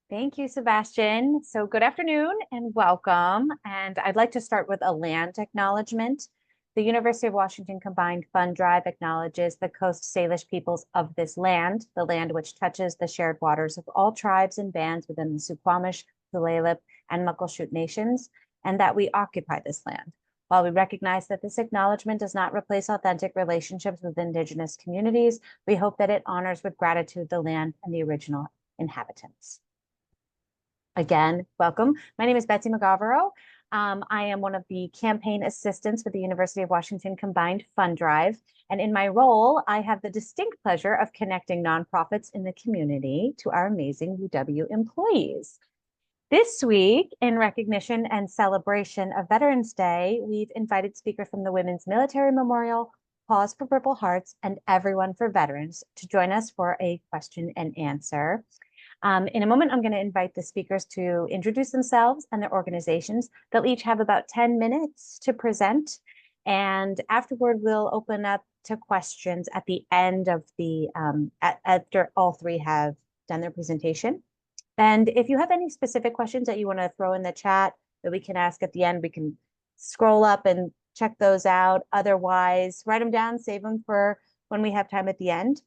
Thank you, Sebastian. So good afternoon and welcome. And I'd like to start with a land acknowledgement. The University of Washington Combined Fund Drive acknowledges the Coast Salish peoples of this land, the land which touches the shared waters of all tribes and bands within the Suquamish, Tulalip, and Muckleshoot nations, and that we occupy this land. While we recognize that this acknowledgement does not replace authentic relationships with Indigenous communities, we hope that it honors with gratitude the land and the original inhabitants. Again, welcome. My name is Betsy McGavero. I am one of the campaign assistants with the University of Washington Combined Fund Drive. And in my role, I have the distinct pleasure of connecting nonprofits in the community to our amazing UW employees. This week, in recognition and celebration of Veterans Day, we've invited speakers from the Women's Military Memorial, Paws for Purple Hearts, and Everyone for Veterans to join us for a question and answer. In a moment, I'm going to invite the speakers to introduce themselves and their organizations. They'll each have about 10 minutes to present. And afterward, we'll open up to questions at the end of the, after all three have done their presentation. And if you have any specific questions that you want to throw in the chat that we can ask at the end, we can scroll up and check those out. Otherwise, write them down, save them for when we have time at the end.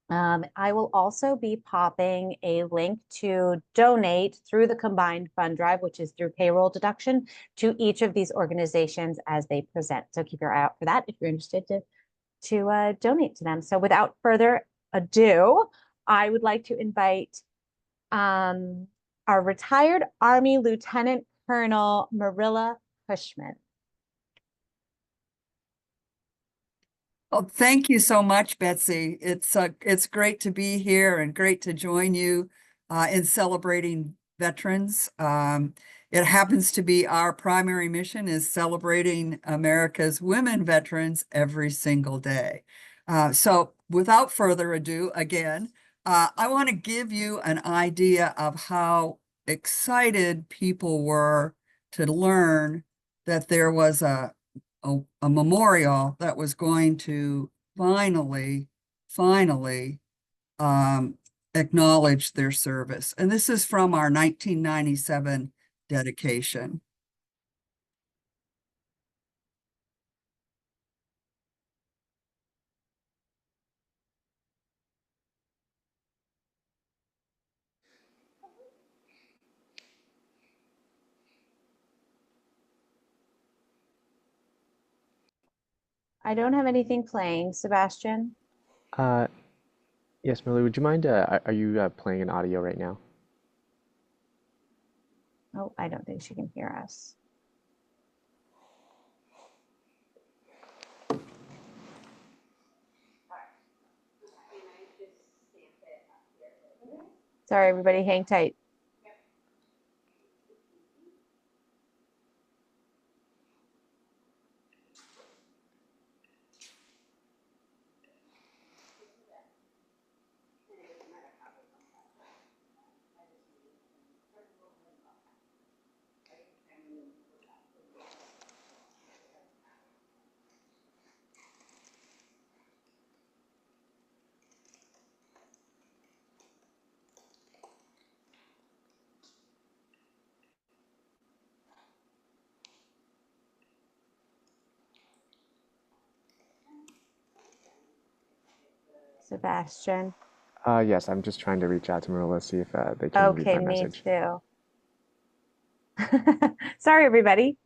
I will also be popping a link to donate through the Combined Fund Drive, which is through payroll deduction, to each of these organizations as they present. So keep your eye out for that if you're interested to donate to them. So without further ado, I would like to invite our retired Army Lieutenant Colonel Marilla Cushman. Oh, thank you so much, Betsy. It's great to be here and great to join you in celebrating veterans. It happens to be our primary mission is celebrating America's women veterans every single day. So without further ado, again, I want to give you an idea of how excited people were to learn that there was a memorial that was going to finally acknowledge their service. And this is from our 1997 dedication. I don't have anything playing, Sebastian. Uh, yes, Millie, would you mind, are you playing an audio right now? Oh, I don't think she can hear us. Sorry, everybody, hang tight. Sebastian. Yes, I'm just trying to reach out to Marilla, see if they can read Okay, my me message. too. Sorry, everybody.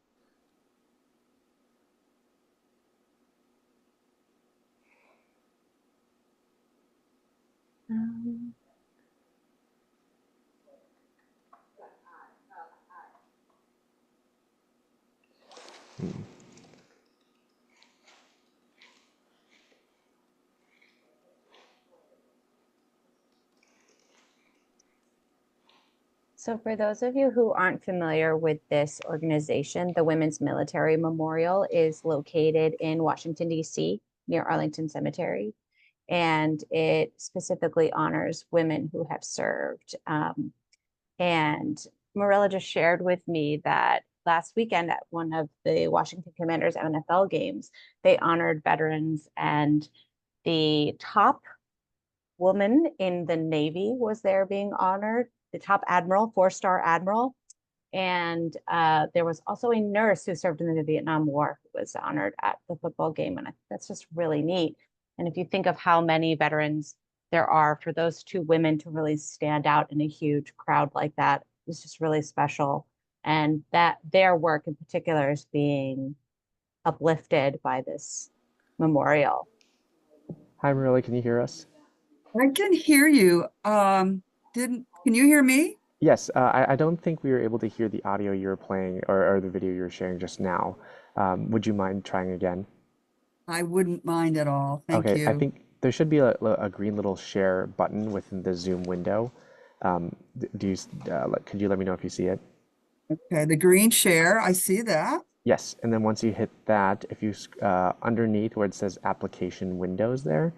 Um, Hmm. So for those of you who aren't familiar with this organization, the Women's Military Memorial is located in Washington, D.C., near Arlington Cemetery. And it specifically honors women who have served. And Marilla just shared with me that last weekend at one of the Washington Commanders NFL games, they honored veterans, and the top woman in the Navy was there being honored. the top admiral, 4-star admiral. And there was also a nurse who served in the Vietnam War who was honored at the football game. And I think that's just really neat. And if you think of how many veterans there are, for those 2 women to really stand out in a huge crowd like that is just really special. And that their work in particular is being uplifted by this memorial. Hi, Marilla, can you hear us? I can hear you. Can you hear me? Yes, I don't think we were able to hear the audio you were playing or the video you were sharing just now. Would you mind trying again? I wouldn't mind at all. Thank Okay, I you. think there should be a green little share button within the Zoom window. Do you, could you let me know if you see it? Okay, the green share, I see that. Yes, and then once you hit that, if you underneath where it says application windows there,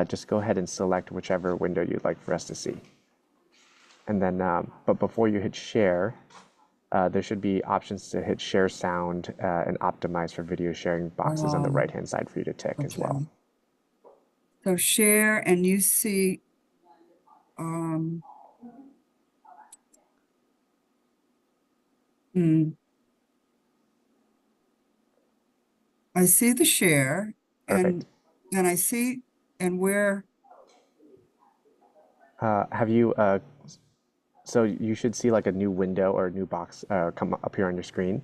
just go ahead and select whichever window you'd like for us to see. And then, but before you hit share, there should be options to hit share sound and optimize for video sharing boxes on the right-hand side for you to tick as well. Okay. So share, and you see, um, I see the share, Perfect. and I see, and where, Have you, so you should see like a new window or a new box come up here on your screen.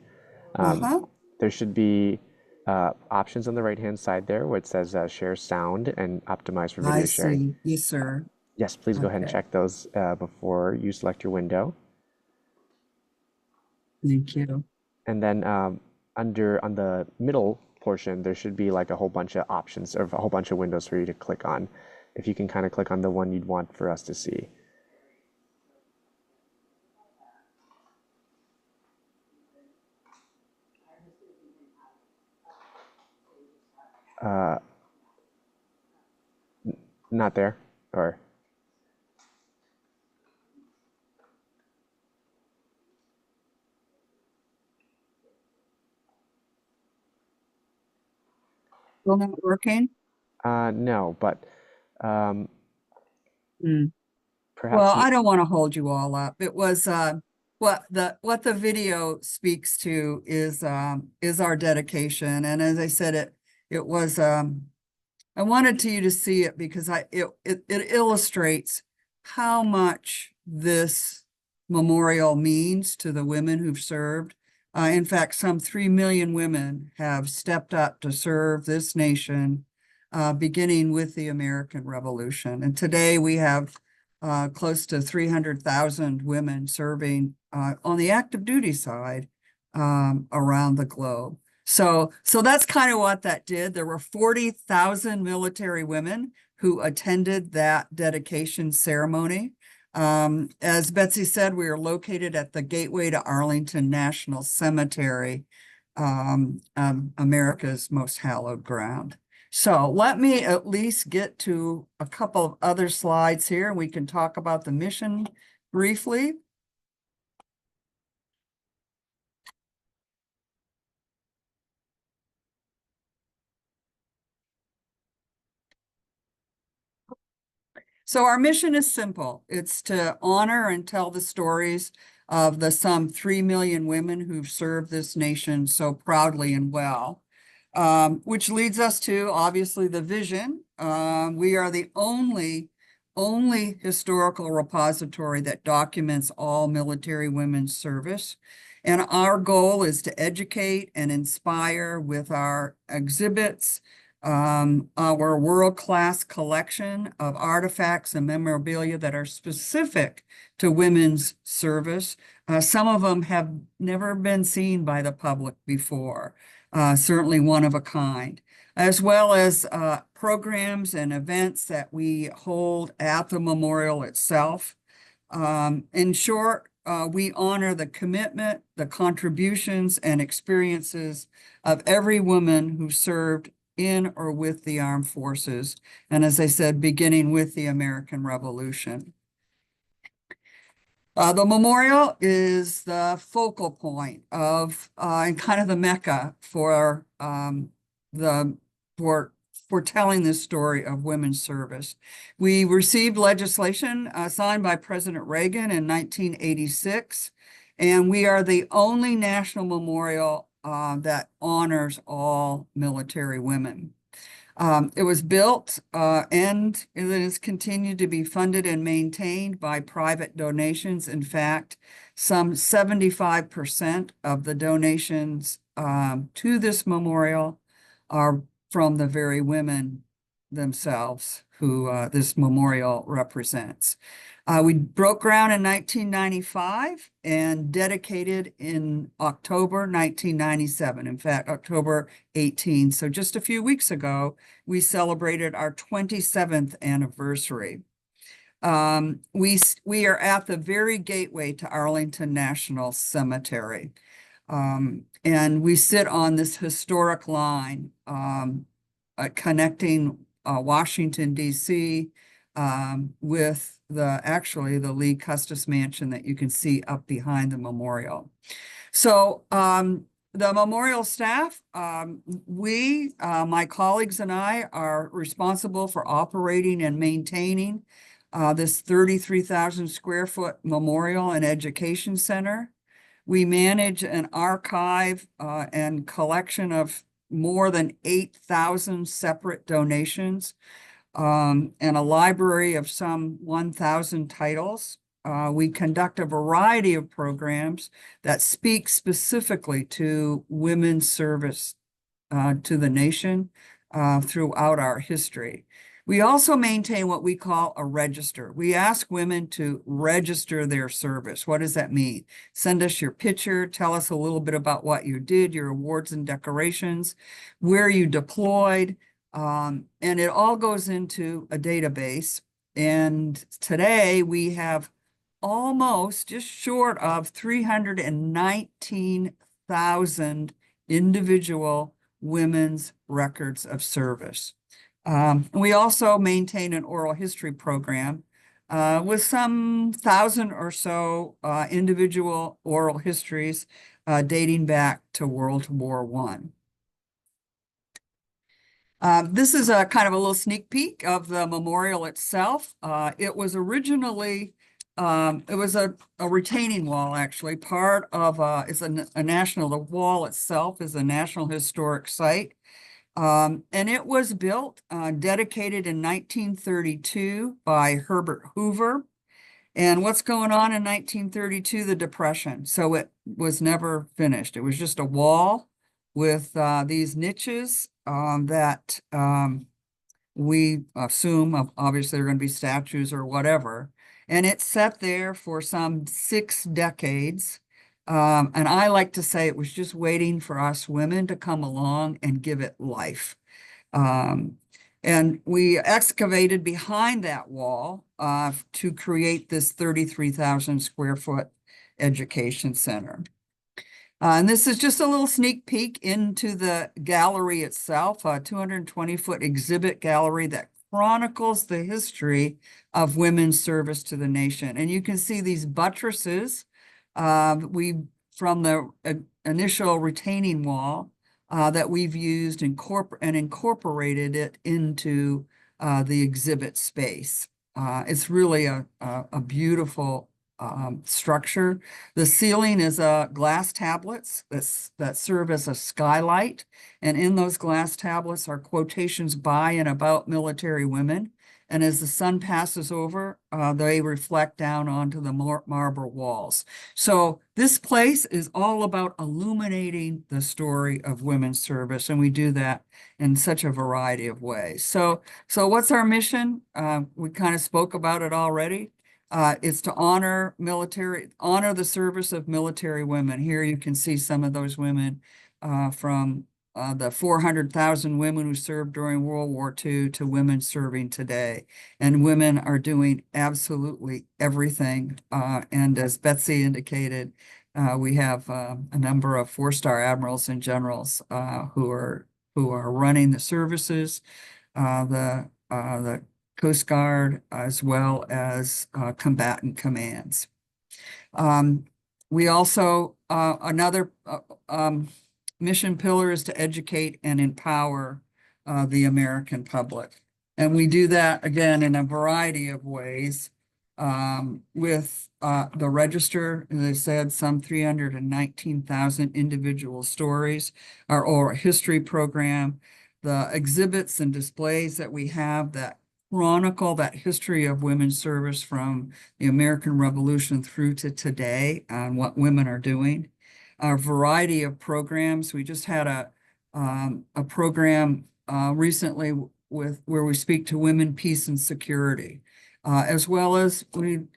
uh-huh, There should be options on the right-hand side there where it says share sound and optimize for I video sharing. see. Yes, sir. Yes, please go ahead and Okay. check those before you select your window. Thank you. And then on the middle portion, there should be like a whole bunch of options or a whole bunch of windows for you to click on. If you can kind of click on the one you'd want for us to see. Not there, or Still not working? no, but um, Mm. Well, perhaps you. I don't want to hold you all up. It was what the video speaks to is our dedication. And as I said, it was I wanted you to see it because it illustrates how much this memorial means to the women who've served. In fact, some 3 million women have stepped up to serve this nation, beginning with the American Revolution. And today we have close to 300,000 women serving on the active duty side around the globe. So that's kind of what that did. There were 40,000 military women who attended that dedication ceremony. As Betsy said, we are located at the gateway to Arlington National Cemetery, America's most hallowed ground. So let me at least get to a couple of other slides here, and we can talk about the mission briefly. So our mission is simple. It's to honor and tell the stories of the some 3 million women who've served this nation so proudly and well, which leads us to obviously the vision. We are the only historical repository that documents all military women's service. And our goal is to educate and inspire with our exhibits, our world-class collection of artifacts and memorabilia that are specific to women's service. Some of them have never been seen by the public before, certainly one of a kind, as well as programs and events that we hold at the memorial itself. In short, we honor the commitment, the contributions, and experiences of every woman who served in or with the armed forces. And as I said, beginning with the American Revolution. The memorial is the focal point of and kind of the mecca for for telling this story of women's service. We received legislation signed by President Reagan in 1986, and we are the only national memorial that honors all military women. It was built and it has continued to be funded and maintained by private donations. In fact, some 75% of the donations to this memorial are from the very women themselves who this memorial represents. We broke ground in 1995 and dedicated in October 1997. In fact, October 18. So just a few weeks ago, we celebrated our 27th anniversary. We are at the very gateway to Arlington National Cemetery. And we sit on this historic line connecting Washington, D.C. With the Lee Custis Mansion that you can see up behind the memorial. So the memorial staff, my colleagues and I are responsible for operating and maintaining this 33,000 square foot memorial and education center. We manage an archive and collection of more than 8,000 separate donations and a library of some 1,000 titles. We conduct a variety of programs that speak specifically to women's service to the nation throughout our history. We also maintain what we call a register. We ask women to register their service. What does that mean? Send us your picture, tell us a little bit about what you did, your awards and decorations, where you deployed, and it all goes into a database. And today we have almost just short of 319,000 individual women's records of service. We also maintain an oral history program with some 1,000 or so individual oral histories dating back to World War I. This is a kind of a little sneak peek of the memorial itself. It was originally, it was a retaining wall, actually. Part of, it's a national, the wall itself is a National Historic Site. And it was built, dedicated in 1932 by Herbert Hoover. And what's going on in 1932? The Depression. So it was never finished. It was just a wall with these niches that we assume, obviously, there are going to be statues or whatever. And it sat there for some 6 decades. And I like to say it was just waiting for us women to come along and give it life. And we excavated behind that wall to create this 33,000 square foot education center. And this is just a little sneak peek into the gallery itself, a 220-foot exhibit gallery that chronicles the history of women's service to the nation. And you can see these buttresses from the initial retaining wall that we've used and incorporated it into the exhibit space. It's really a beautiful structure. The ceiling is glass tablets that serve as a skylight. And in those glass tablets are quotations by and about military women. And as the sun passes over, they reflect down onto the marble walls. So this place is all about illuminating the story of women's service. And we do that in such a variety of ways. So what's our mission? We kind of spoke about it already. It's to honor the service of military women. Here you can see some of those women from the 400,000 women who served during World War II to women serving today. And women are doing absolutely everything. And as Betsy indicated, we have a number of 4-star admirals and generals who are running the services, the Coast Guard, as well as combatant commands. We also, another mission pillar is to educate and empower the American public. And we do that again in a variety of ways. With the register, as I said, some 319,000 individual stories, our oral history program, the exhibits and displays that we have that chronicle that history of women's service from the American Revolution through to today on what women are doing. Our variety of programs. We just had a program recently where we speak to women, peace, and security, as well as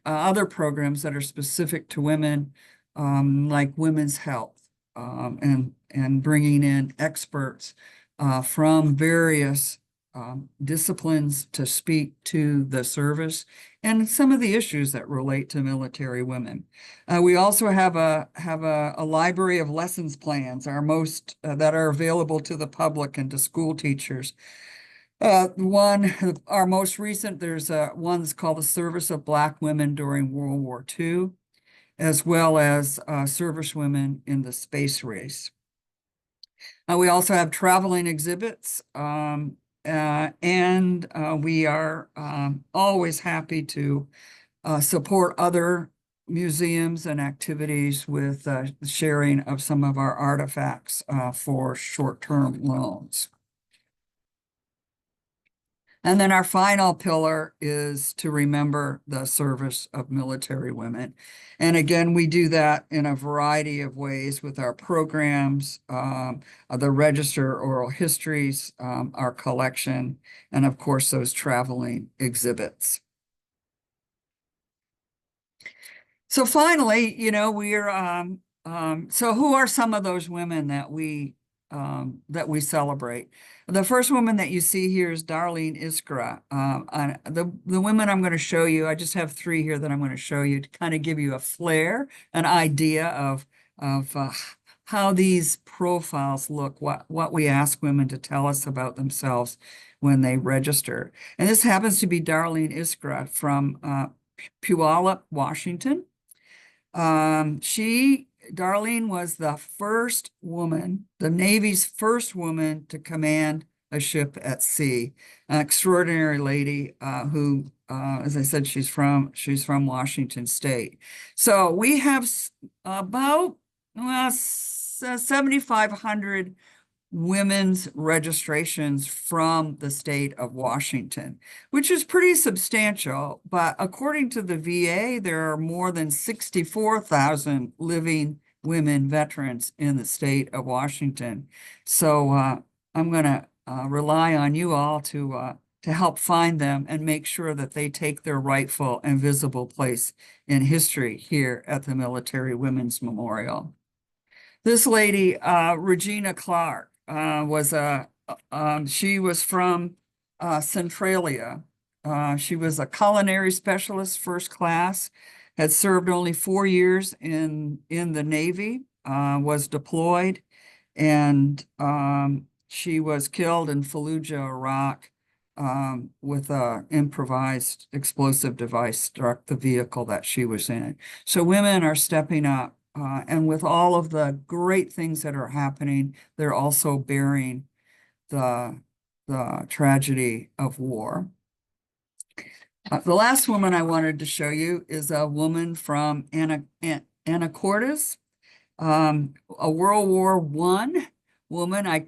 other programs that are specific to women, like women's health, and bringing in experts from various disciplines to speak to the service and some of the issues that relate to military women. We also have a library of lessons plans, our most that are available to the public and to school teachers. Our most recent, there's one's called The Service of Black Women During World War II, as well as service women in the space race. We also have traveling exhibits, and we are always happy to support other museums and activities with sharing of some of our artifacts for short-term loans. And then our final pillar is to remember the service of military women. And again, we do that in a variety of ways with our programs, the register oral histories, our collection, and of course, those traveling exhibits. So finally, we're, so who are some of those women that we celebrate? The first woman that you see here is Darlene Iskra. The women I'm going to show you, I just have three here that I'm going to show you to kind of give you a flair, an idea of how these profiles look, what we ask women to tell us about themselves when they register. And this happens to be Darlene Iskra from Puyallup, Washington. Darlene was the first woman, the Navy's first woman to command a ship at sea. An extraordinary lady who, as I said, she's from Washington State. So we have about 7,500 women's registrations from the state of Washington, which is pretty substantial. But according to the VA, there are more than 64,000 living women veterans in the state of Washington. So I'm going to rely on you all to help find them and make sure that they take their rightful and visible place in history here at the Military Women's Memorial. This lady, Regina Clark, she was from Centralia. She was a culinary specialist, first class, had served only 4 years in the Navy, was deployed, and she was killed in Fallujah, Iraq, with an improvised explosive device struck the vehicle that she was in. So women are stepping up. And with all of the great things that are happening, they're also bearing the tragedy of war. The last woman I wanted to show you is a woman from Anacortes, a World War I woman. I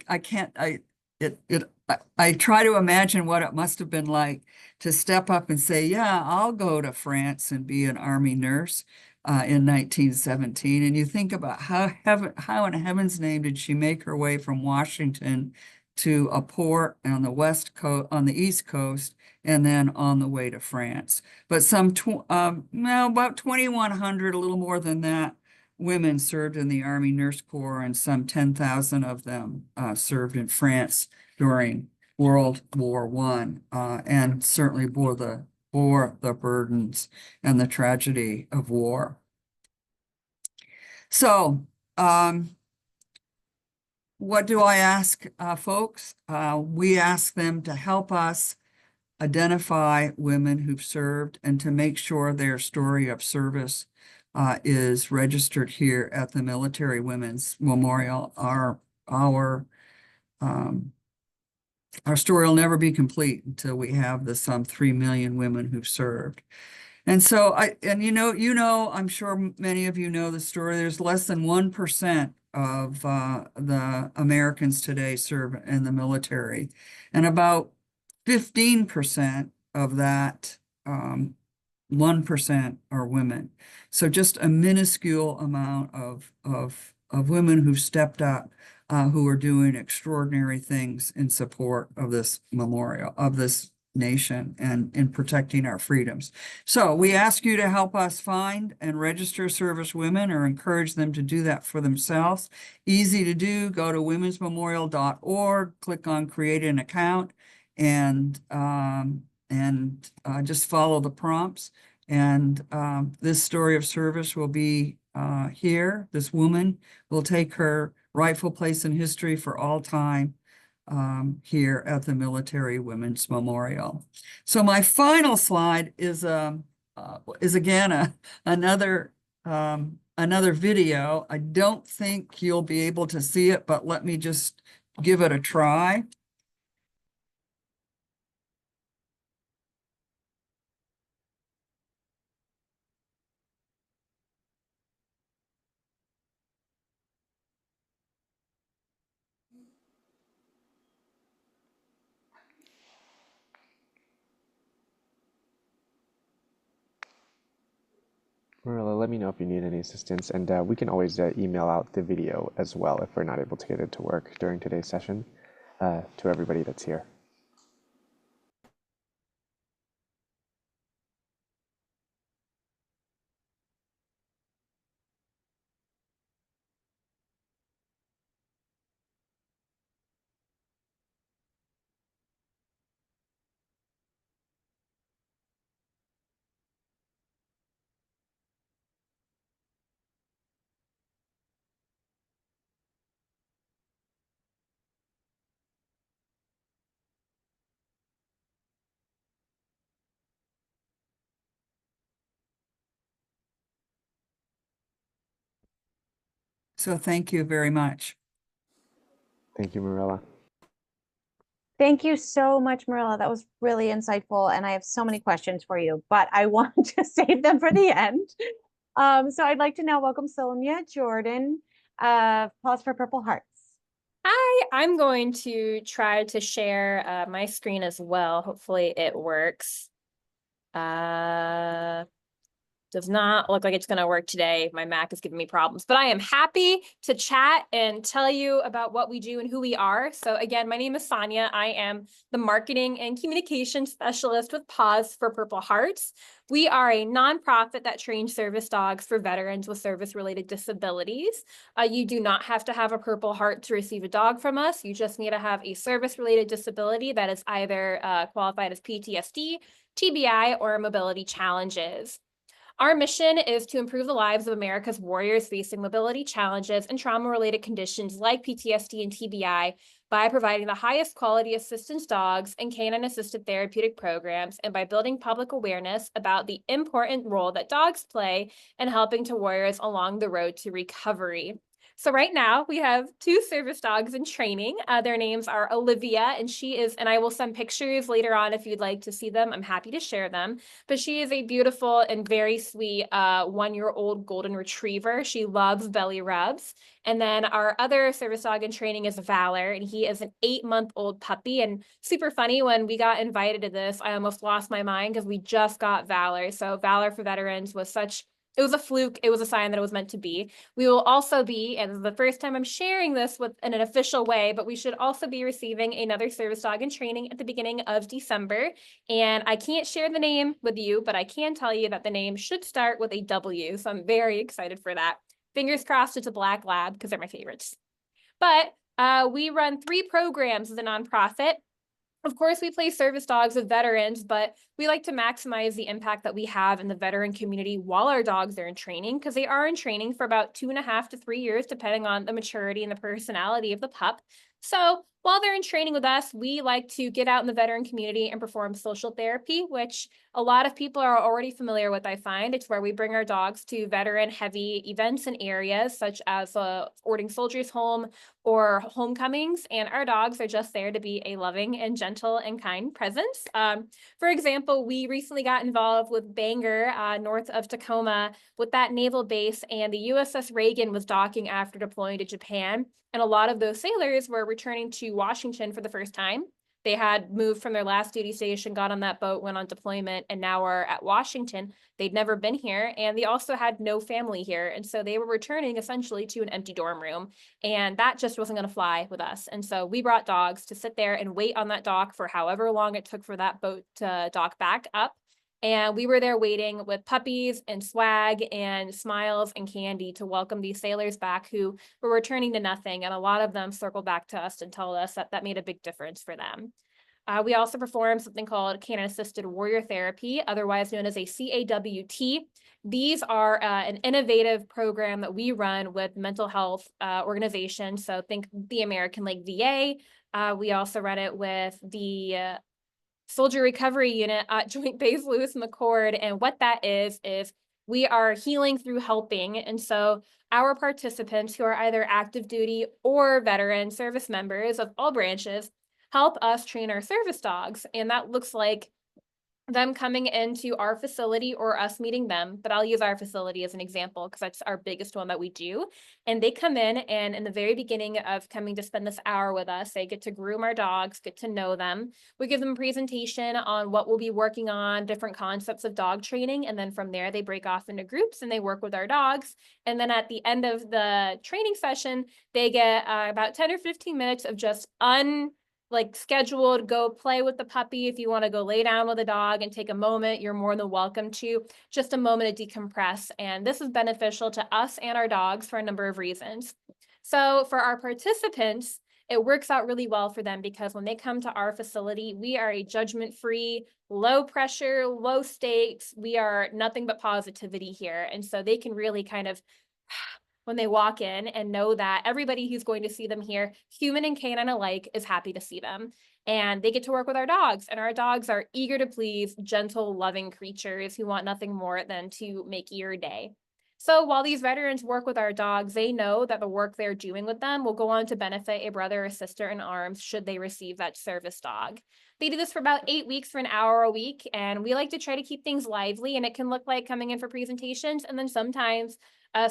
try to imagine what it must have been like to step up and say, yeah, I'll go to France and be an Army nurse. In 1917, and you think about how in heaven's name did she make her way from Washington to a port on the West Coast, on the East Coast, and then on the way to France. But about 2,100, a little more than that, women served in the Army Nurse Corps, and some 10,000 of them served in France during World War I, and certainly bore the burdens and the tragedy of war. So, what do I ask folks? We ask them to help us identify women who've served and to make sure their story of service is registered here at the Military Women's Memorial. Our our story will never be complete until we have the some 3 million women who've served. And so I'm sure many of you know the story. There's less than 1% of the Americans today serve in the military, and about 15% of that 1% are women. So just a minuscule amount of women who've stepped up, who are doing extraordinary things in support of this memorial, of this nation, and in protecting our freedoms. So we ask you to help us find and register service women, or encourage them to do that for themselves. Easy to do. Go to womensmemorial.org, click on create an account, and just follow the prompts. And this story of service will be here. This woman will take her rightful place in history for all time here at the Military Women's Memorial. So my final slide is again another video. I don't think you'll be able to see it, but let me just give it a try. Marilla, let me know if you need any assistance, and we can always email out the video as well if we're not able to get it to work during today's session to everybody that's here. So thank you very much. Thank you, Marilla. Thank you so much, Marilla. That was really insightful. And I have so many questions for you, but I want to save them for the end. So I'd like to now welcome Sonia Jordan of Paws for Purple Hearts. Hi, I'm going to try to share my screen as well. Hopefully it works. Does not look like it's going to work today. My Mac is giving me problems, but I am happy to chat and tell you about what we do and who we are. So again, my name is Sonia. I am the marketing and communication specialist with Paws for Purple Hearts. We are a nonprofit that trains service dogs for veterans with service-related disabilities. You do not have to have a Purple Heart to receive a dog from us. You just need to have a service-related disability that is either qualified as PTSD, TBI, or mobility challenges. Our mission is to improve the lives of America's warriors facing mobility challenges and trauma-related conditions like PTSD and TBI by providing the highest quality assistance dogs and canine-assisted therapeutic programs, and by building public awareness about the important role that dogs play in helping to warriors along the road to recovery. So right now we have 2 service dogs in training. Their names are Olivia, and and I will send pictures later on if you'd like to see them. I'm happy to share them. But she is a beautiful and very sweet 1-year-old golden retriever. She loves belly rubs. And then our other service dog in training is Valor, and he is an 8-month-old puppy. And super funny, when we got invited to this, I almost lost my mind because we just got Valor. So Valor for Veterans was it was a fluke. It was a sign that it was meant to be. We will also be, and this is the first time I'm sharing this in an official way, but we should also be receiving another service dog in training at the beginning of December. And I can't share the name with you, but I can tell you that the name should start with a W. So I'm very excited for that. Fingers crossed it's a black lab, because they're my favorites. But we run 3 programs as a nonprofit. Of course, we place service dogs with veterans, but we like to maximize the impact that we have in the veteran community while our dogs are in training, because they are in training for about 2.5 to 3 years, depending on the maturity and the personality of the pup. So while they're in training with us, we like to get out in the veteran community and perform social therapy, which a lot of people are already familiar with, I find. It's where we bring our dogs to veteran-heavy events and areas, such as Ording Soldiers Home or homecomings, and our dogs are just there to be a loving and gentle and kind presence. For example, we recently got involved with Bangor, north of Tacoma, with that naval base, and the USS Reagan was docking after deploying to Japan, and a lot of those sailors were returning to Washington for the first time. They had moved from their last duty station, got on that boat, went on deployment, and now are at Washington. They'd never been here, and they also had no family here. And so they were returning essentially to an empty dorm room, and that just wasn't going to fly with us. And so we brought dogs to sit there and wait on that dock for however long it took for that boat to dock back up. And we were there waiting with puppies and swag and smiles and candy to welcome these sailors back who were returning to nothing. And a lot of them circled back to us and told us that that made a big difference for them. We also perform something called Canine-Assisted Warrior Therapy, otherwise known as a CAWT. These are an innovative program that we run with mental health organizations. So think the American like VA. We also run it with the Soldier Recovery Unit at Joint Base Lewis McChord. And what that is we are healing through helping. And so our participants who are either active duty or veteran service members of all branches help us train our service dogs. And that looks like them coming into our facility or us meeting them, but I'll use our facility as an example because that's our biggest one that we do. And they come in the very beginning of coming to spend this hour with us, they get to groom our dogs, get to know them. We give them a presentation on what we'll be working on, different concepts of dog training. And then from there, they break off into groups and they work with our dogs. And then at the end of the training session, they get about 10 or 15 minutes of just scheduled, go play with the puppy. If you want to go lay down with a dog and take a moment, you're more than welcome to. Just a moment to decompress. And this is beneficial to us and our dogs for a number of reasons. So for our participants, it works out really well for them because when they come to our facility, we are a judgment-free, low pressure, low stakes. We are nothing but positivity here. And so they can really kind of when they walk in and know that everybody who's going to see them here, human and canine alike, is happy to see them. And they get to work with our dogs, and our dogs are eager to please, gentle, loving creatures who want nothing more than to make your day. So while these veterans work with our dogs, they know that the work they're doing with them will go on to benefit a brother or sister in arms should they receive that service dog. They do this for about 8 weeks for an hour a week, and we like to try to keep things lively, and it can look like coming in for presentations, and then sometimes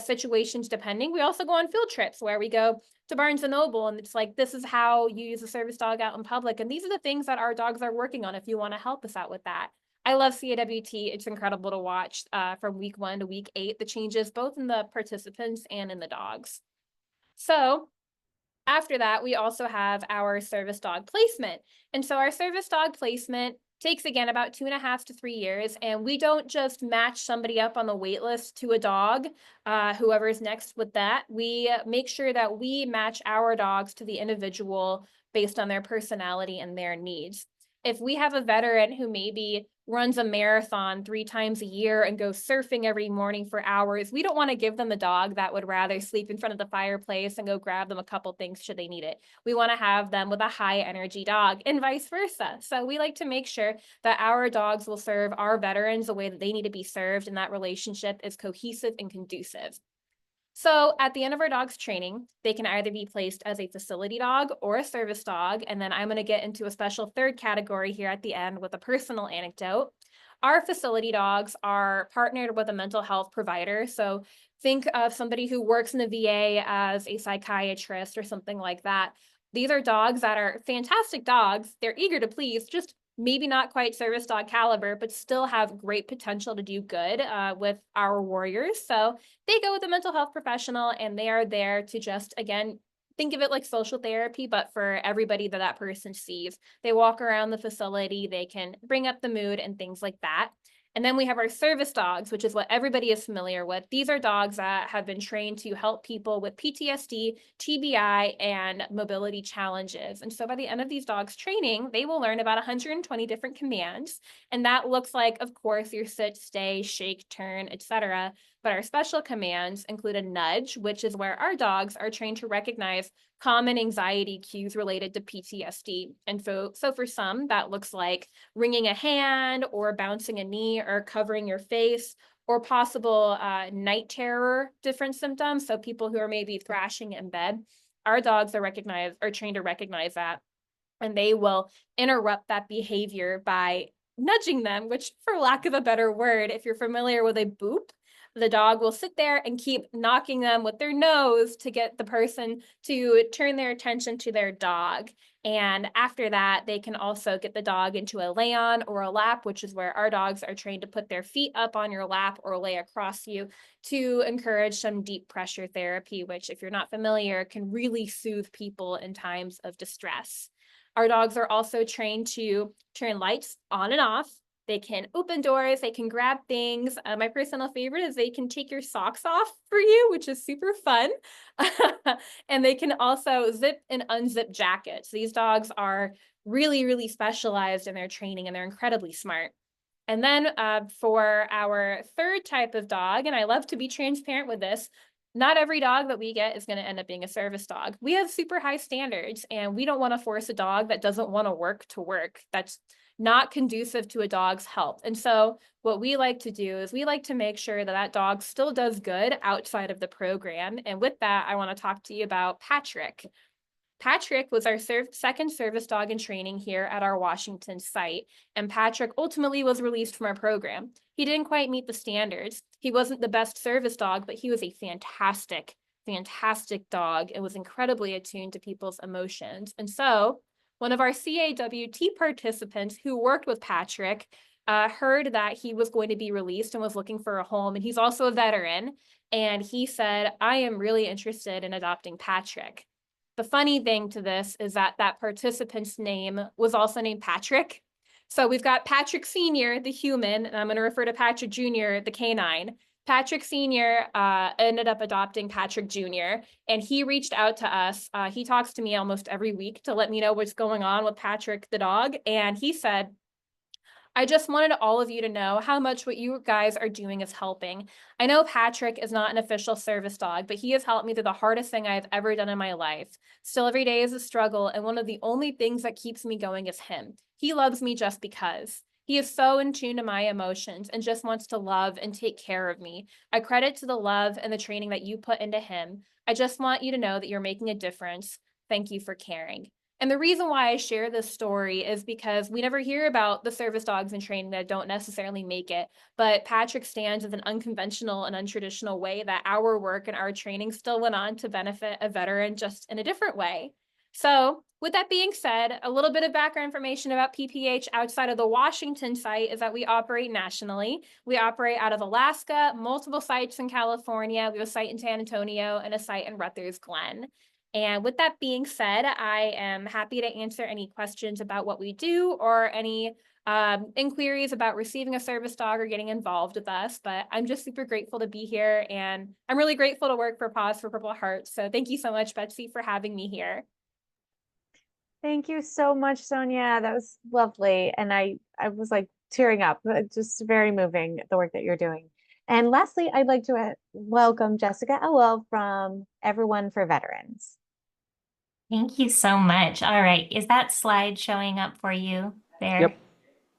situations depending. We also go on field trips where we go to Barnes & Noble, and it's like, this is how you use a service dog out in public, and these are the things that our dogs are working on if you want to help us out with that. I love CAWT. It's incredible to watch from week 1 to week 8, the changes both in the participants and in the dogs. So after that, we also have our service dog placement. And so our service dog placement takes, again, about 2.5 to 3 years. And we don't just match somebody up on the wait list to a dog, whoever's next with that. We make sure that we match our dogs to the individual based on their personality and their needs. If we have a veteran who maybe runs a marathon 3 times a year and goes surfing every morning for hours, we don't want to give them the dog that would rather sleep in front of the fireplace and go grab them a couple things should they need it. We want to have them with a high energy dog and vice versa. So we like to make sure that our dogs will serve our veterans the way that they need to be served, and that relationship is cohesive and conducive. So at the end of our dog's training, they can either be placed as a facility dog or a service dog. And then I'm going to get into a special third category here at the end with a personal anecdote. Our facility dogs are partnered with a mental health provider. So think of somebody who works in the VA as a psychiatrist or something like that. These are dogs that are fantastic dogs. They're eager to please, just maybe not quite service dog caliber, but still have great potential to do good with our warriors. So they go with a mental health professional, and they are there to just, again, think of it like social therapy, but for everybody that person sees. They walk around the facility, they can bring up the mood and things like that. And then we have our service dogs, which is what everybody is familiar with. These are dogs that have been trained to help people with PTSD, TBI, and mobility challenges. And so by the end of these dogs' training, they will learn about 120 different commands. And that looks like, of course, your sit, stay, shake, turn, etc. But our special commands include a nudge, which is where our dogs are trained to recognize common anxiety cues related to PTSD. And so for some, that looks like wringing a hand or bouncing a knee or covering your face, or possible night terror, different symptoms. So people who are maybe thrashing in bed. our dogs are trained to recognize that. And they will interrupt that behavior by nudging them, which, for lack of a better word, if you're familiar with a boop, the dog will sit there and keep knocking them with their nose to get the person to turn their attention to their dog. And after that, they can also get the dog into a lay-on or a lap, which is where our dogs are trained to put their feet up on your lap or lay across you to encourage some deep pressure therapy, which, if you're not familiar, can really soothe people in times of distress. Our dogs are also trained to turn lights on and off. They can open doors, they can grab things. My personal favorite is they can take your socks off for you, which is super fun. And they can also zip and unzip jackets. These dogs are really, really specialized in their training, and they're incredibly smart. And then for our third type of dog, and I love to be transparent with this, not every dog that we get is going to end up being a service dog. We have super high standards, and we don't want to force a dog that doesn't want to work. That's not conducive to a dog's health. And so what we like to do is we like to make sure that that dog still does good outside of the program. And with that, I want to talk to you about Patrick. Patrick was our second service dog in training here at our Washington site, and Patrick ultimately was released from our program. He didn't quite meet the standards. He wasn't the best service dog, but he was a fantastic dog and was incredibly attuned to people's emotions. And so one of our CAWT participants who worked with Patrick heard that he was going to be released and was looking for a home. And he's also a veteran. And he said, I am really interested in adopting Patrick. The funny thing to this is that that participant's name was also named Patrick. So we've got Patrick Sr., the human, and I'm going to refer to Patrick Jr., the canine. Patrick Sr. Ended up adopting Patrick Jr., and he reached out to us. He talks to me almost every week to let me know what's going on with Patrick, the dog. And he said, I just wanted all of you to know how much what you guys are doing is helping. I know Patrick is not an official service dog, but he has helped me through the hardest thing I've ever done in my life. Still, every day is a struggle, and one of the only things that keeps me going is him. He loves me just because. He is so in tune to my emotions and just wants to love and take care of me. I credit to the love and the training that you put into him. I just want you to know that you're making a difference. Thank you for caring. And the reason why I share this story is because we never hear about the service dogs in training that don't necessarily make it. But Patrick stands as an unconventional and untraditional way that our work and our training still went on to benefit a veteran just in a different way. So with that being said, a little bit of background information about PPH outside of the Washington site is that we operate nationally. We operate out of Alaska, multiple sites in California. We have a site in San Antonio and a site in Rutgers Glen. And with that being said, I am happy to answer any questions about what we do or any inquiries about receiving a service dog or getting involved with us. But I'm just super grateful to be here, and I'm really grateful to work for Paws for Purple Hearts. So thank you so much, Betsy, for having me here. Thank you so much, Sonia. That was lovely. And I was like tearing up, just very moving, the work that you're doing. And lastly, I'd like to welcome Jessica Elwell from Everyone for Veterans. Thank you so much. All right. Is that slide showing up for you there? Yep.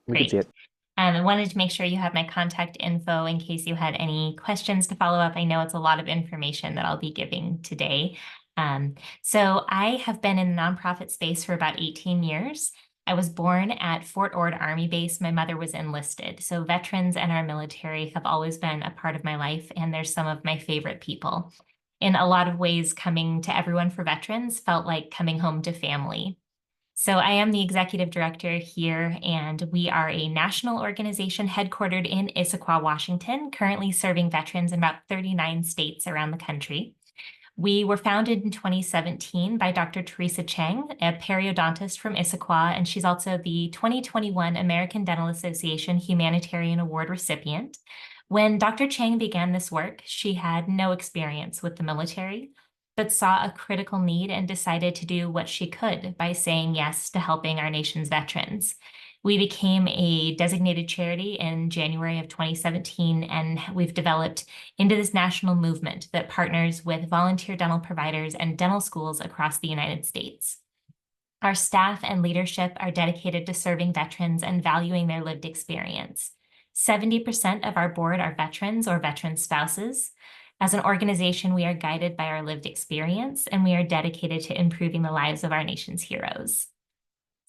We can see it. I wanted to make sure you have my contact info in case you had any questions to follow up. I know it's a lot of information that I'll be giving today. So I have been in the nonprofit space for about 18 years. I was born at Fort Ord Army Base. My mother was enlisted. So veterans and our military have always been a part of my life, and they're some of my favorite people. In a lot of ways, coming to Everyone for Veterans felt like coming home to family. So I am the executive director here, and we are a national organization headquartered in Issaquah, Washington, currently serving veterans in about 39 states around the country. We were founded in 2017 by Dr. Teresa Cheng, a periodontist from Issaquah, and she's also the 2021 American Dental Association Humanitarian Award recipient. When Dr. Cheng began this work, she had no experience with the military, but saw a critical need and decided to do what she could by saying yes to helping our nation's veterans. We became a designated charity in January of 2017, and we've developed into this national movement that partners with volunteer dental providers and dental schools across the United States. Our staff and leadership are dedicated to serving veterans and valuing their lived experience. 70% of our board are veterans or veteran spouses. As an organization, we are guided by our lived experience, and we are dedicated to improving the lives of our nation's heroes.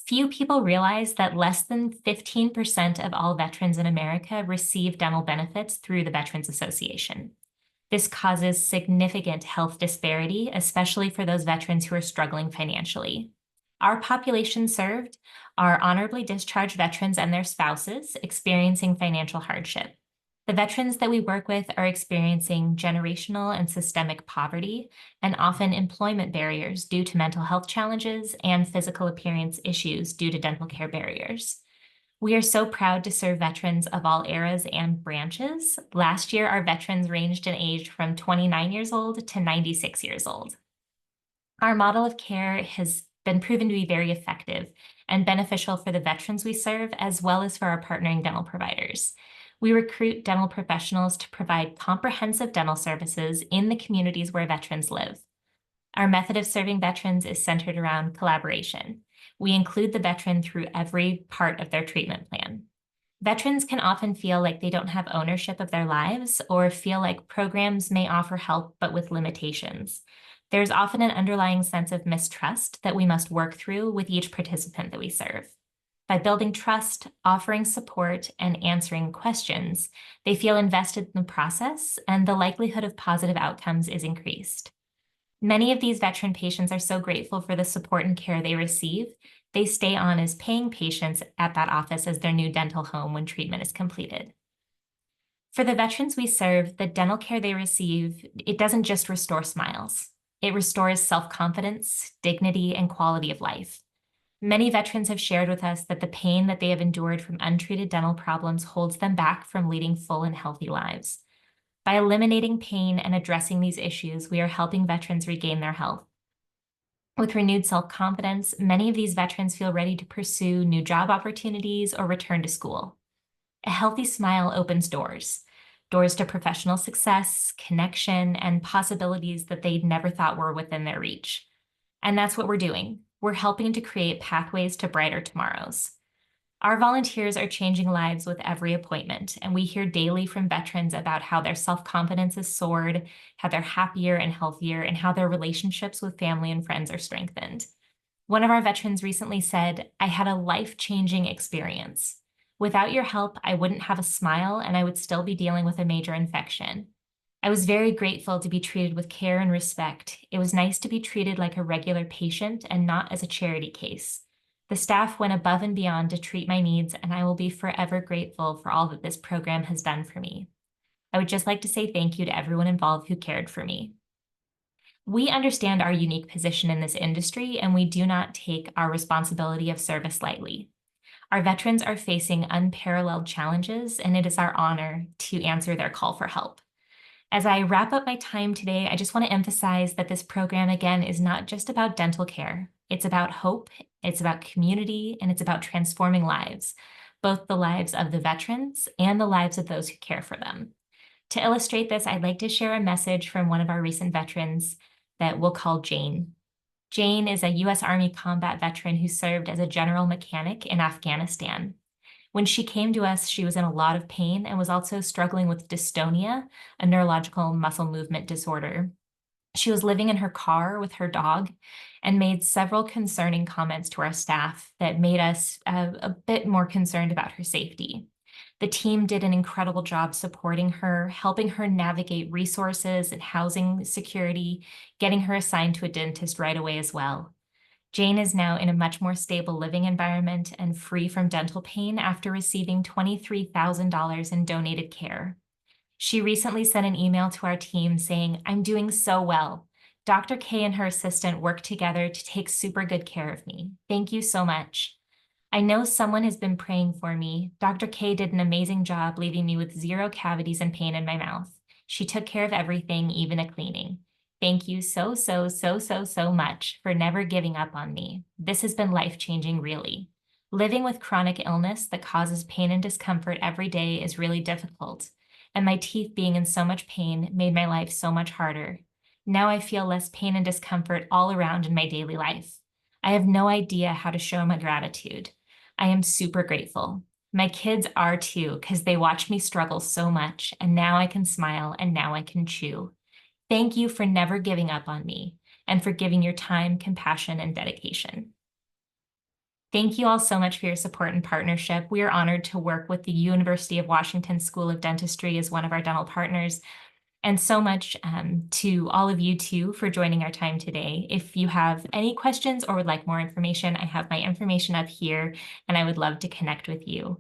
Few people realize that less than 15% of all veterans in America receive dental benefits through the Veterans Association. This causes significant health disparity, especially for those veterans who are struggling financially. Our population served are honorably discharged veterans and their spouses experiencing financial hardship. The veterans that we work with are experiencing generational and systemic poverty and often employment barriers due to mental health challenges and physical appearance issues due to dental care barriers. We are so proud to serve veterans of all eras and branches. Last year, our veterans ranged in age from 29 years old to 96 years old. Our model of care has been proven to be very effective and beneficial for the veterans we serve, as well as for our partnering dental providers. We recruit dental professionals to provide comprehensive dental services in the communities where veterans live. Our method of serving veterans is centered around collaboration. We include the veteran through every part of their treatment plan. Veterans can often feel like they don't have ownership of their lives or feel like programs may offer help but with limitations. There's often an underlying sense of mistrust that we must work through with each participant that we serve. By building trust, offering support, and answering questions, they feel invested in the process, and the likelihood of positive outcomes is increased. Many of these veteran patients are so grateful for the support and care they receive, they stay on as paying patients at that office as their new dental home when treatment is completed. For the veterans we serve, the dental care they receive, it doesn't just restore smiles. It restores self-confidence, dignity, and quality of life. Many veterans have shared with us that the pain that they have endured from untreated dental problems holds them back from leading full and healthy lives. By eliminating pain and addressing these issues, we are helping veterans regain their health. With renewed self-confidence, many of these veterans feel ready to pursue new job opportunities or return to school. A healthy smile opens doors to professional success, connection, and possibilities that they'd never thought were within their reach. And that's what we're doing. We're helping to create pathways to brighter tomorrows. Our volunteers are changing lives with every appointment, and we hear daily from veterans about how their self-confidence has soared, how they're happier and healthier, and how their relationships with family and friends are strengthened. One of our veterans recently said, "I had a life-changing experience. Without your help, I wouldn't have a smile, and I would still be dealing with a major infection. I was very grateful to be treated with care and respect. It was nice to be treated like a regular patient and not as a charity case. The staff went above and beyond to treat my needs, and I will be forever grateful for all that this program has done for me. I would just like to say thank you to everyone involved who cared for me." We understand our unique position in this industry, and we do not take our responsibility of service lightly. Our veterans are facing unparalleled challenges, and it is our honor to answer their call for help. As I wrap up my time today, I just want to emphasize that this program, again, is not just about dental care. It's about hope, it's about community, and it's about transforming lives, both the lives of the veterans and the lives of those who care for them. To illustrate this, I'd like to share a message from one of our recent veterans that we'll call Jane. Jane is a U.S. Army combat veteran who served as a general mechanic in Afghanistan. When she came to us, she was in a lot of pain and was also struggling with dystonia, a neurological muscle movement disorder. She was living in her car with her dog and made several concerning comments to our staff that made us a bit more concerned about her safety. The team did an incredible job supporting her, helping her navigate resources and housing security, getting her assigned to a dentist right away as well. Jane is now in a much more stable living environment and free from dental pain after receiving $23,000 in donated care. She recently sent an email to our team saying, "I'm doing so well. Dr. K and her assistant worked together to take super good care of me. Thank you so much. I know someone has been praying for me. Dr. K did an amazing job leaving me with 0 cavities and pain in my mouth. She took care of everything, even the cleaning. Thank you so much for never giving up on me. This has been life-changing, really. Living with chronic illness that causes pain and discomfort every day is really difficult, and my teeth being in so much pain made my life so much harder. Now I feel less pain and discomfort all around in my daily life. I have no idea how to show my gratitude. I am super grateful. My kids are too, because they watch me struggle so much, and now I can smile and now I can chew. Thank you for never giving up on me and for giving your time, compassion, and dedication. Thank you all so much for your support and partnership. We are honored to work with the University of Washington School of Dentistry as one of our dental partners. And so much to all of you too for joining our time today. If you have any questions or would like more information, I have my information up here and I would love to connect with you.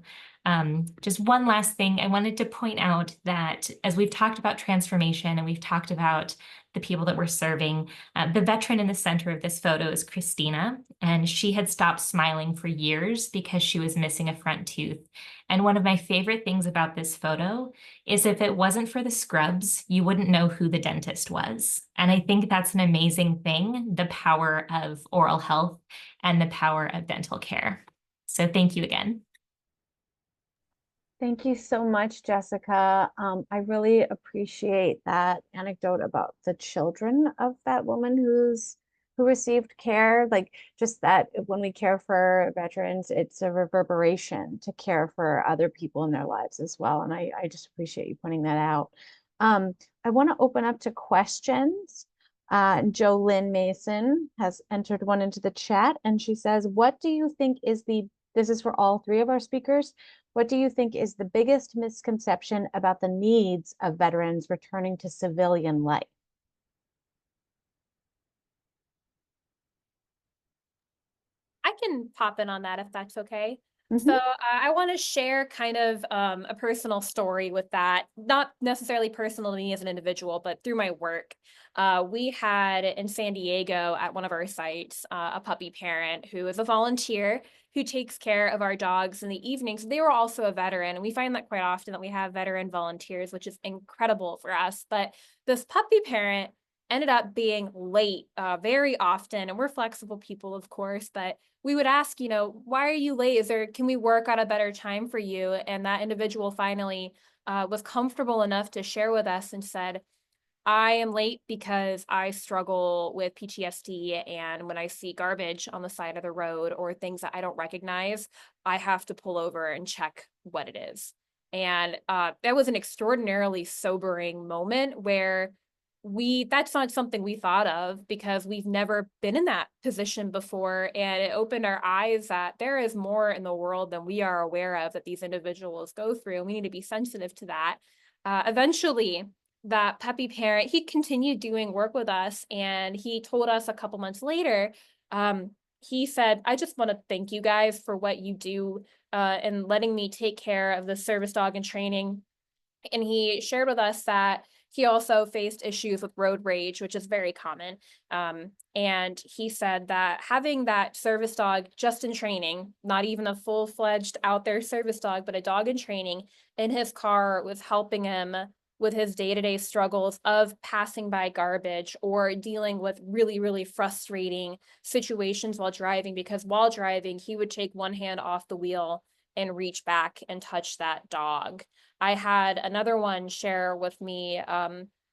Just one last thing, I wanted to point out that as we've talked about transformation and we've talked about the people that we're serving, the veteran in the center of this photo is Christina, and she had stopped smiling for years because she was missing a front tooth. And one of my favorite things about this photo is if it wasn't for the scrubs, you wouldn't know who the dentist was. And I think that's an amazing thing, the power of oral health and the power of dental care. So thank you again. Thank you so much, Jessica. I really appreciate that anecdote about the children of that woman who received care. Like just that when we care for veterans, it's a reverberation to care for other people in their lives as well. And I just appreciate you pointing that out. I want to open up to questions. Jolynn Mason has entered one into the chat, and she says, "What do you think is this is for all three of our speakers. What do you think is the biggest misconception about the needs of veterans returning to civilian life?" I can pop in on that if that's okay. Mhm. So I want to share kind of a personal story with that, not necessarily personal to me as an individual, but through my work. We had in San Diego at one of our sites a puppy parent who is a volunteer who takes care of our dogs in the evenings. They were also a veteran, and we find that quite often that we have veteran volunteers, which is incredible for us. But this puppy parent ended up being late very often, and we're flexible people, of course, but we would ask, why are you late? Can we work out a better time for you? And that individual finally was comfortable enough to share with us and said, I am late because I struggle with PTSD. And when I see garbage on the side of the road or things that I don't recognize, I have to pull over and check what it is. And that was an extraordinarily sobering moment where that's not something we thought of because we've never been in that position before. And it opened our eyes that there is more in the world than we are aware of that these individuals go through. And we need to be sensitive to that. Eventually, that puppy parent, he continued doing work with us, and he told us a couple months later, he said, I just want to thank you guys for what you do and letting me take care of the service dog in training. And he shared with us that he also faced issues with road rage, which is very common. And he said that having that service dog just in training, not even a full-fledged out there service dog, but a dog in training in his car was helping him with his day-to-day struggles of passing by garbage or dealing with really, really frustrating situations while driving, because while driving, he would take one hand off the wheel and reach back and touch that dog. I had another one share with me,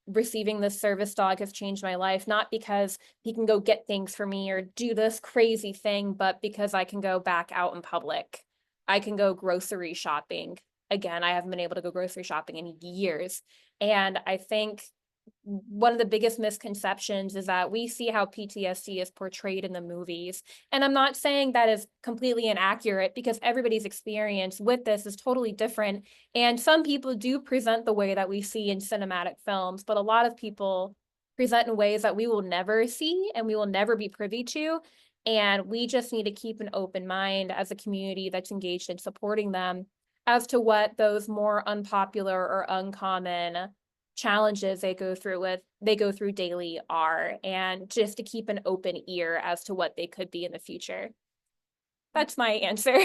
receiving this service dog has changed my life, not because he can go get things for me or do this crazy thing, but because I can go back out in public. I can go grocery shopping. Again, I haven't been able to go grocery shopping in years. And I think one of the biggest misconceptions is that we see how PTSD is portrayed in the movies. And I'm not saying that is completely inaccurate, because everybody's experience with this is totally different. And some people do present the way that we see in cinematic films, but a lot of people present in ways that we will never see and we will never be privy to. And we just need to keep an open mind as a community that's engaged in supporting them as to what those more unpopular or uncommon challenges they go through daily are, and just to keep an open ear as to what they could be in the future. That's my answer.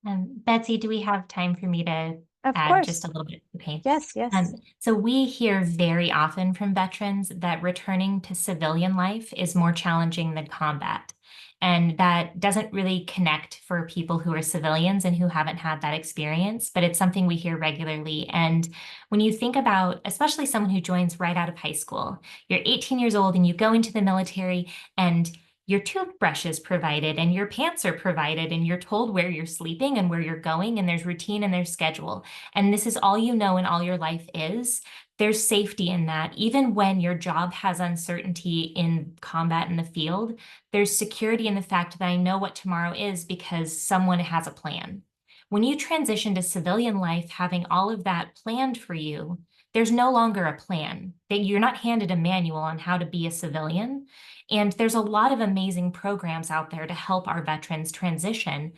Betsy, do we have time for me to Of add course. just a little bit? Okay. Yes, yes. So we hear very often from veterans that returning to civilian life is more challenging than combat. And that doesn't really connect for people who are civilians and who haven't had that experience, but it's something we hear regularly. And when you think about, especially someone who joins right out of high school, you're 18 years old and you go into the military and your toothbrush is provided and your pants are provided and you're told where you're sleeping and where you're going and there's routine and there's schedule. And this is all you know and all your life is. There's safety in that. Even when your job has uncertainty in combat in the field, there's security in the fact that I know what tomorrow is because someone has a plan. When you transition to civilian life, having all of that planned for you, there's no longer a plan. That you're not handed a manual on how to be a civilian. And there's a lot of amazing programs out there to help our veterans transition.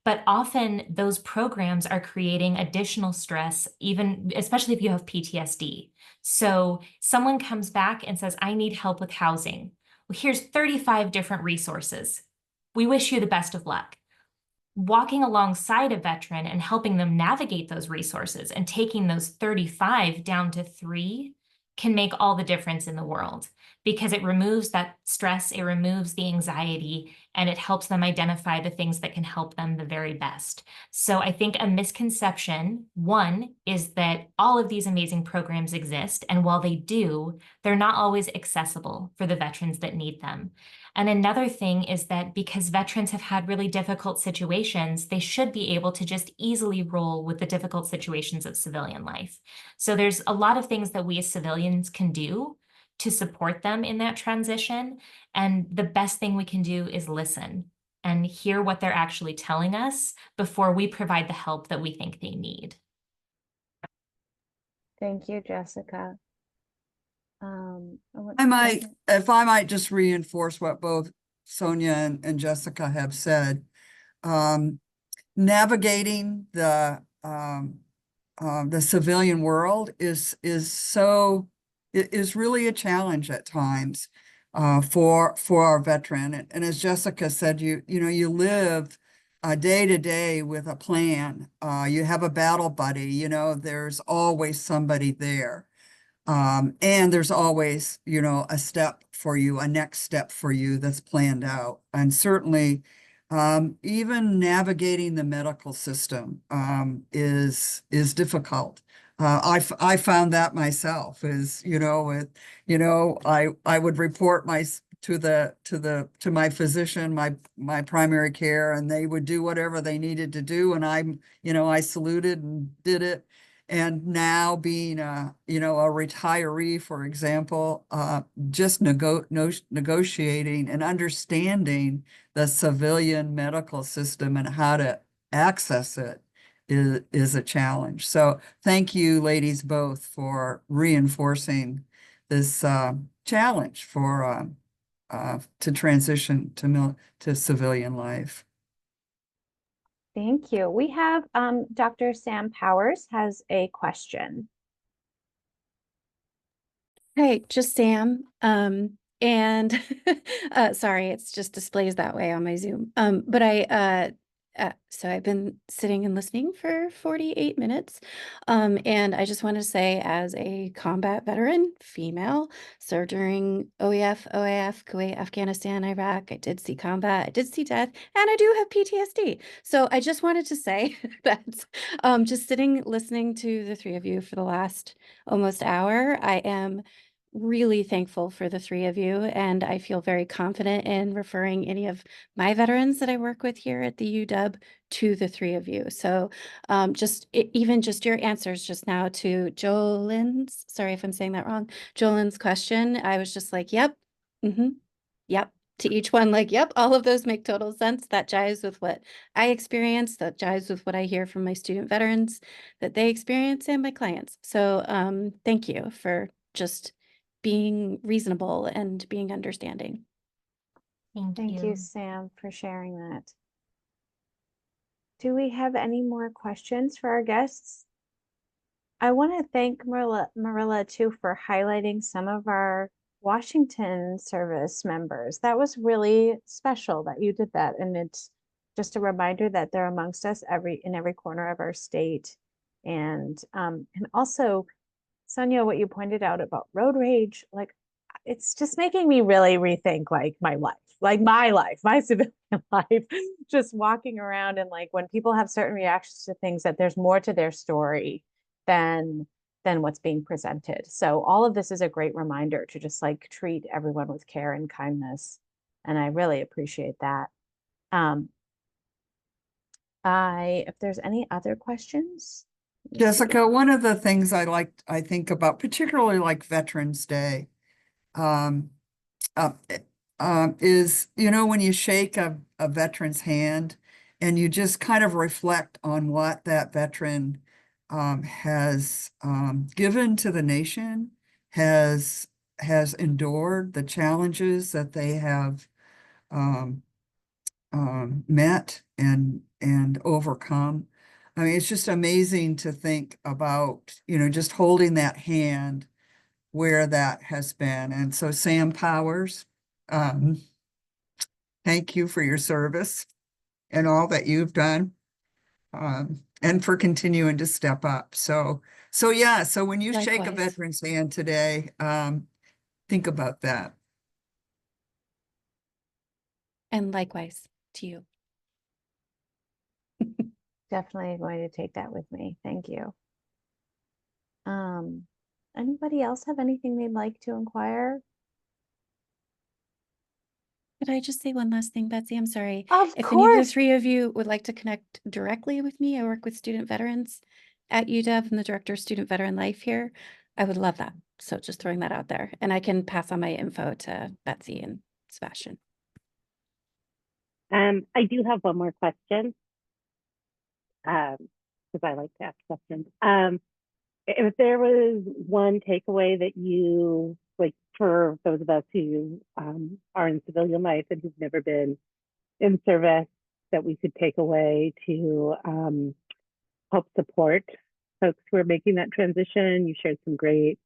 But often those programs are creating additional stress, even especially if you have PTSD. So someone comes back and says, I need help with housing. Well, here's 35 different resources. We wish you the best of luck. Walking alongside a veteran and helping them navigate those resources and taking those 35 down to 3 can make all the difference in the world because it removes that stress, it removes the anxiety, and it helps them identify the things that can help them the very best. So I think a misconception, one, is that all of these amazing programs exist, and while they do, they're not always accessible for the veterans that need them. And another thing is that because veterans have had really difficult situations, they should be able to just easily roll with the difficult situations of civilian life. So there's a lot of things that we as civilians can do to support them in that transition. And the best thing we can do is listen and hear what they're actually telling us before we provide the help that we think they need. Thank you, Jessica. If I might just reinforce what both Sonia and Jessica have said, navigating the civilian world is really a challenge at times for our veteran. And as Jessica said, you live day to day with a plan. You have a battle buddy. There's always somebody there. And there's always, a step for you, a next step for you that's planned out. And certainly, even navigating the medical system is difficult. I found that myself I would report to my physician, my primary care, and they would do whatever they needed to do. And I saluted and did it. And now being a retiree, for example, just negotiating and understanding the civilian medical system and how to access it is a challenge. So thank you, ladies, both for reinforcing this challenge to transition to civilian life. Thank you. We have Dr. Sam Powers has a question. Hey, just Sam. And sorry, it's just displays that way on my Zoom. But so I've been sitting and listening for 48 minutes. And I just want to say, as a combat veteran, female, served during OEF, OAF, Kuwait, Afghanistan, Iraq. I did see combat, I did see death, and I do have PTSD. So I just wanted to say that just sitting listening to the three of you for the last almost hour, I am really thankful for the three of you, and I feel very confident in referring any of my veterans that I work with here at the UW to the three of you. So even just your answers just now to Jolin's, sorry if I'm saying that wrong, Jolin's question, I was just like, yep, yep. To each one, like, yep, all of those make total sense. That jives with what I experience, that jives with what I hear from my student veterans that they experience and my clients. So thank you for just being reasonable and being understanding. Thank you, Sam, for sharing that. Do we have any more questions for our guests? I want to thank Marilla too for highlighting some of our Washington service members. That was really special that you did that. And it's just a reminder that they're amongst us in every corner of our state. And also, Sonia, what you pointed out about road rage, like, it's just making me really rethink my life, my civilian life, just walking around and when people have certain reactions to things, that there's more to their story than what's being presented. So all of this is a great reminder to just treat everyone with care and kindness. And I really appreciate that. If there's any other questions. let me see. Jessica, one of the things I think about, particularly like Veterans Day, um, uh, is, when you shake a veteran's hand and you just kind of reflect on what that veteran has given to the nation, has endured, the challenges that they have um, met and overcome. I mean, it's just amazing to think about, just holding that hand where that has been. And so Sam Powers, thank you for your service and all that you've done, and for continuing to step up. So yeah, so when you shake a Likewise. veteran's hand today, think about that. And likewise to you. Definitely going to take that with me. Thank you. Anybody else have anything they'd like to inquire? Could I just say one last thing, Betsy? I'm sorry. Of If any of the course. three of you would like to connect directly with me, I work with student veterans at UW. I'm the director of student veteran life here. I would love that. So just throwing that out there. And I can pass on my info to Betsy and Sebastian. I do have one more question, because I like to ask questions. If there was one takeaway that you, like, for those of us who are in civilian life and who've never been in service, that we could take away to help support folks who are making that transition. You shared some great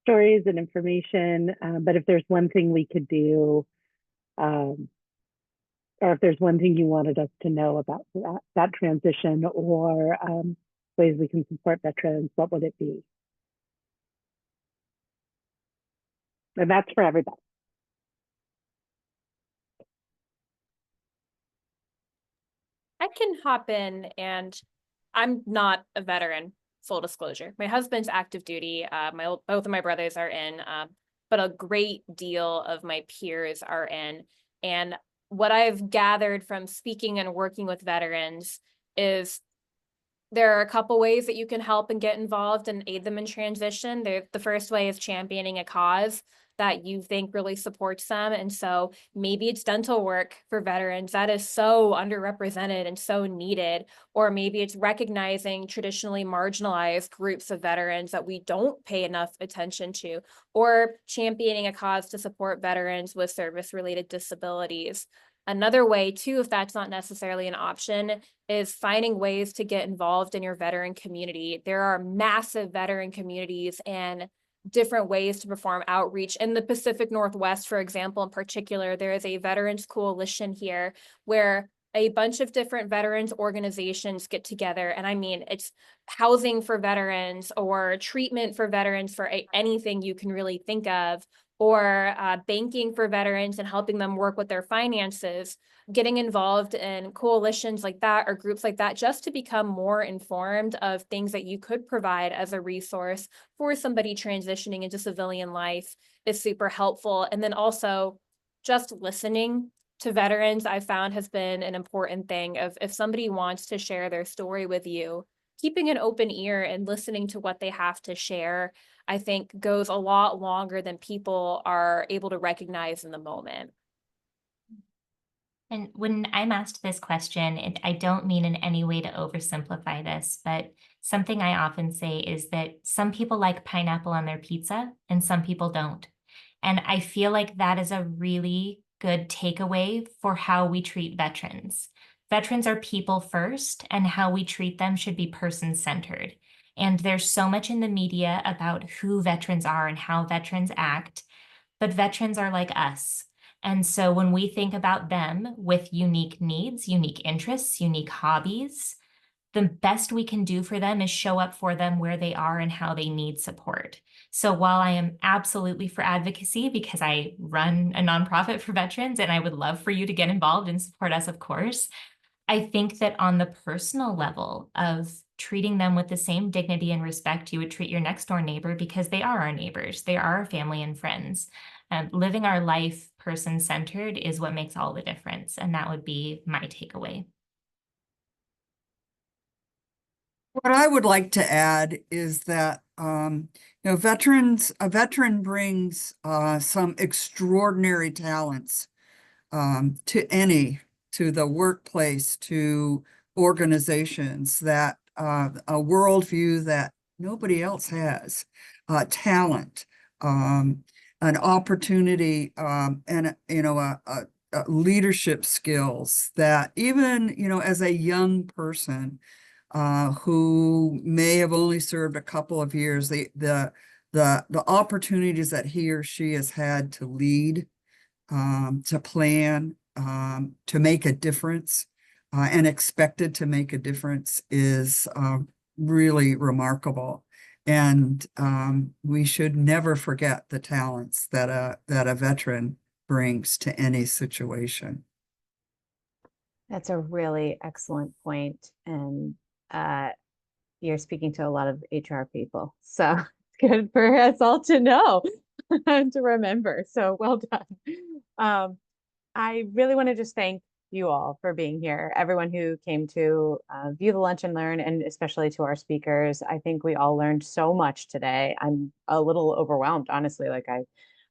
stories and information, but if there's one thing we could do, or if there's one thing you wanted us to know about that transition, or ways we can support veterans, what would it be? And that's for everybody. I can hop in, and I'm not a veteran, full disclosure. My husband's active duty. Both of my brothers are in, but a great deal of my peers are in. And what I've gathered from speaking and working with veterans is there are a couple ways that you can help and get involved and aid them in transition. The first way is championing a cause that you think really supports them. And so maybe it's dental work for veterans that is so underrepresented and so needed, or maybe it's recognizing traditionally marginalized groups of veterans that we don't pay enough attention to, or championing a cause to support veterans with service-related disabilities. Another way too, if that's not necessarily an option, is finding ways to get involved in your veteran community. There are massive veteran communities and different ways to perform outreach. In the Pacific Northwest, for example, in particular, there is a veterans coalition here where a bunch of different veterans organizations get together. And I mean, it's housing for veterans or treatment for veterans for anything you can really think of, or banking for veterans and helping them work with their finances, getting involved in coalitions like that or groups like that, just to become more informed of things that you could provide as a resource for somebody transitioning into civilian life is super helpful. And then also just listening to veterans, I found has been an important thing. Of if somebody wants to share their story with you, keeping an open ear and listening to what they have to share, I think goes a lot longer than people are able to recognize in the moment. And when I'm asked this question, I don't mean in any way to oversimplify this, but something I often say is that some people like pineapple on their pizza and some people don't. And I feel like that is a really good takeaway for how we treat veterans. Veterans are people first, and how we treat them should be person-centered. And there's so much in the media about who veterans are and how veterans act, but veterans are like us. And so when we think about them with unique needs, unique interests, unique hobbies, the best we can do for them is show up for them where they are and how they need support. So while I am absolutely for advocacy, because I run a nonprofit for veterans and I would love for you to get involved and support us, of course, I think that on the personal level of treating them with the same dignity and respect you would treat your next door neighbor, because they are our neighbors, they are our family and friends. living our life person-centered is what makes all the difference. And that would be my takeaway. What I would like to add is that, a veteran brings some extraordinary talents to the workplace, to organizations, that a worldview that nobody else has, talent, an opportunity, and leadership skills that even as a young person who may have only served a couple of years, the opportunities that he or she has had to lead, to plan, to make a difference, and expected to make a difference is really remarkable. And we should never forget the talents that a veteran brings to any situation. That's a really excellent point. And you're speaking to a lot of HR people. So it's good for us all to know and to remember. So well done. I really want to just thank you all for being here, everyone who came to view the Lunch and Learn, and especially to our speakers. I think we all learned so much today. I'm a little overwhelmed, honestly. Like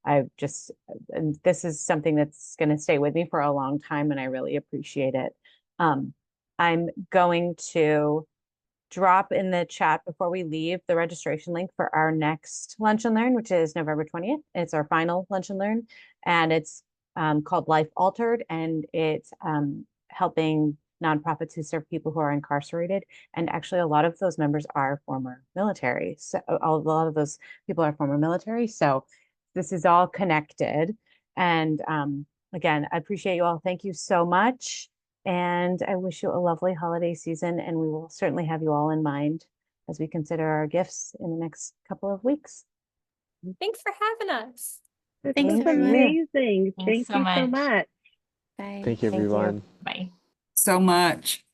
and this is something that's going to stay with me for a long time, and I really appreciate it. I'm going to drop in the chat before we leave the registration link for our next Lunch and Learn, which is November 20th. It's our final Lunch and Learn, and it's called Life Altered, and it's helping nonprofits who serve people who are incarcerated. And actually, a lot of those members are former military. So a lot of those people are former military. So this is all connected. And again, I appreciate you all. Thank you so much. And I wish you a lovely holiday season. And we will certainly have you all in mind as we consider our gifts in the next couple of weeks. Thanks for having us. Thanks, That's everyone. amazing. Thanks Thank so you so much. much. Bye. Thank you, Thank you. everyone. Bye. So much.